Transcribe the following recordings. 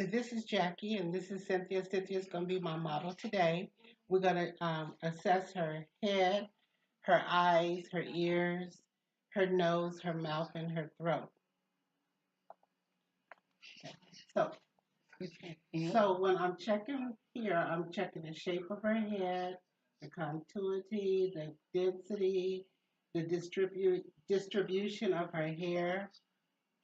This is Jackie, and this is Cynthia. Cynthia's going to be my model today. We're going to assess her head, her eyes, her ears, her nose, her mouth, and her throat. So, so when I'm checking here, I'm checking the shape of her head, the contourity, the density, the distribution of her hair,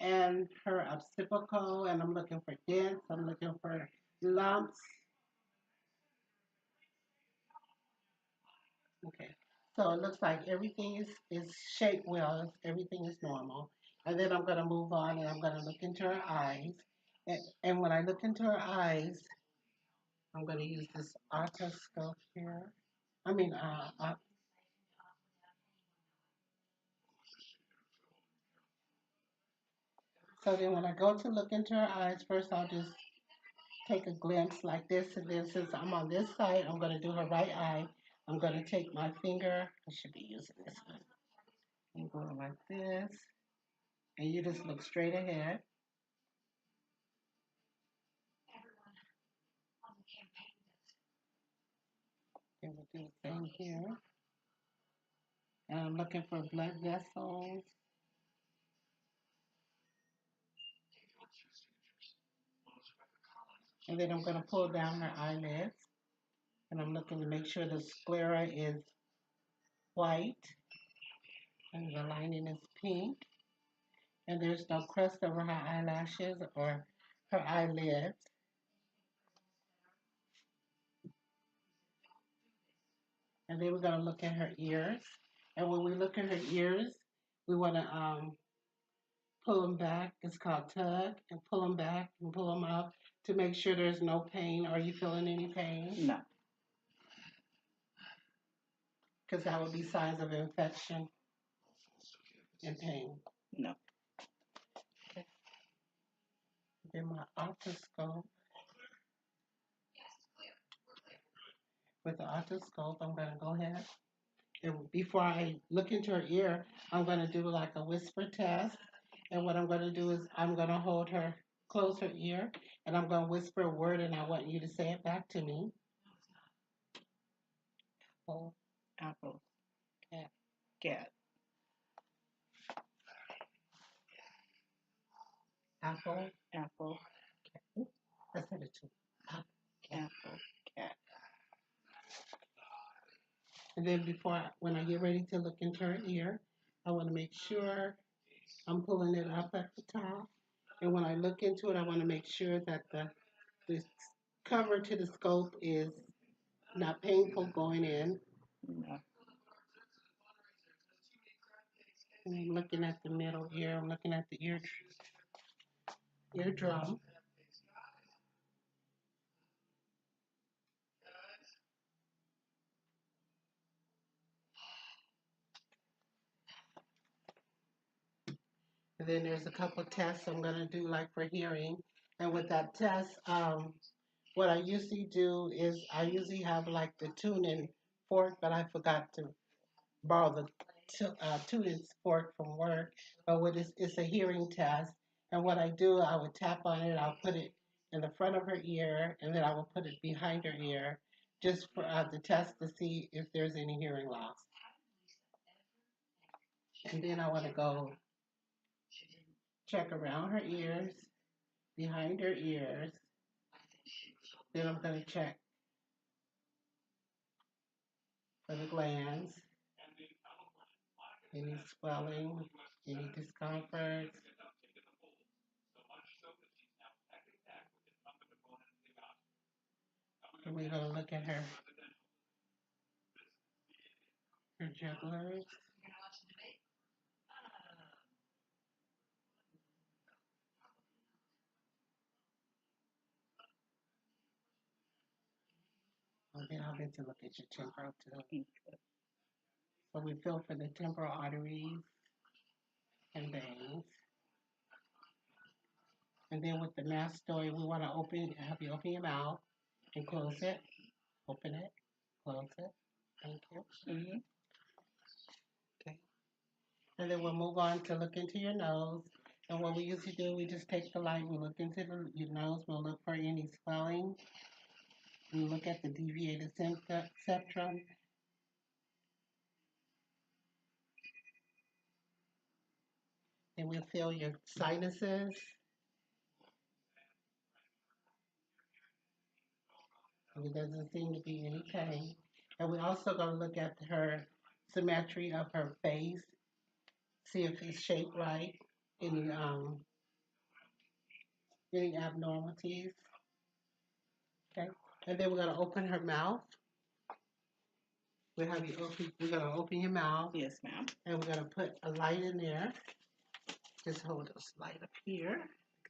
and her occipital, and I'm looking for dents, I'm looking for lumps. Okay, so it looks like everything is shaped well, everything is normal. And then I'm going to move on and I'm going to look into her eyes. And when I look into her eyes, I'm going to use this otoscope here. I mean, so then when I go to look into her eyes, first I'll just take a glimpse like this. And then since I'm on this side, I'm going to do her right eye. I'm going to take my finger. I should be using this one. And go like this. And you just look straight ahead. And we'll do the same here. And I'm looking for blood vessels. And then I'm going to pull down her eyelids. And I'm looking to make sure the sclera is white and the lining is pink. And there's no crust over her eyelashes or her eyelids. And then we're going to look at her ears. And when we look at her ears, we want to pull them back. It's called tug, and pull them back and pull them up to make sure there's no pain. Are you feeling any pain? No. Because that would be signs of infection and pain. No. Okay. Then my otoscope. With the otoscope, I'm going to go ahead. And before I look into her ear, I'm going to do like a whisper test. And what I'm going to do is I'm going to hold her, close her ear, and I'm going to whisper a word, and I want you to say it back to me. Apple. Apple. Cat. Cat. Apple. Apple. Oops, I said it too. Apple. Apple. Cat. And then when I get ready to look into her ear, I want to make sure I'm pulling it up at the top. And when I look into it, I want to make sure that the cover to the scope is not painful going in. No. And I'm looking at the middle ear. I'm looking at the eardrum. And then there's a couple tests I'm going to do like for hearing. And with that test, what I usually do is I usually have like the tuning fork, but I forgot to borrow the tuning fork from work. But what is it's a hearing test. And what I do, I would tap on it. I'll put it in the front of her ear, and then I will put it behind her ear, just for the test to see if there's any hearing loss. And then I want to go check around her ears, behind her ears. Then I'm going to check for the glands, any swelling, any discomfort. And we're going to look at her jugglers. And then I'll get to look at your temporal too. So we feel for the temporal arteries and veins. And then with the mastoid, we want to have you open your mouth and close it. Open it, close it. Thank you. Okay. And then we'll move on to look into your nose. And what we usually do, we just take the light, we look into your nose, we'll look for any swelling, we look at the deviated septum, and we'll feel your sinuses. And there doesn't seem to be any pain. And we're also going to look at her symmetry of her face, see if it's shaped right, any any abnormalities. Okay. And then we're going to open her mouth. We're going to open your mouth. Yes, ma'am. And we're going to put a light in there. Just hold this light up here.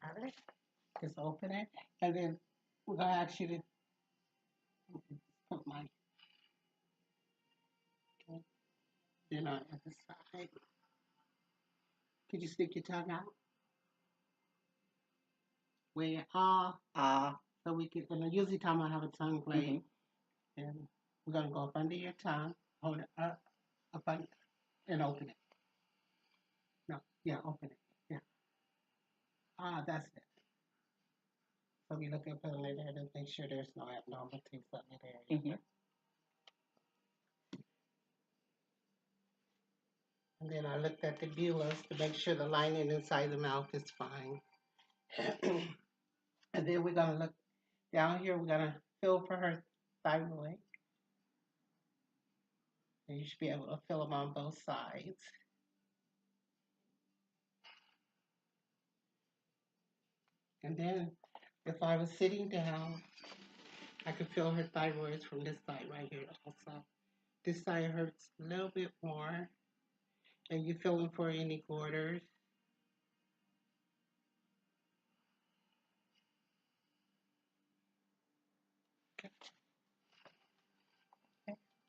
Got it? Just open it. And then we're going to ask you to put my, okay, then on the other side. Could you stick your tongue out? Where you so we can, and usually time I have a tongue blade, and we're going to go up under your tongue, hold it up under, and open it. No, yeah, open it. Yeah. That's it. So we look up in there to make sure there's no abnormalities up in there. Mm-hmm. And then I looked at the bullous to make sure the lining inside the mouth is fine. And then we're going to look down here. We're going to feel for her thyroid. And you should be able to feel them on both sides. And then if I was sitting down, I could feel her thyroids from this side right here also. This side hurts a little bit more. And you feeling for any quarters.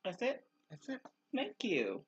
That's it. That's it. Thank you.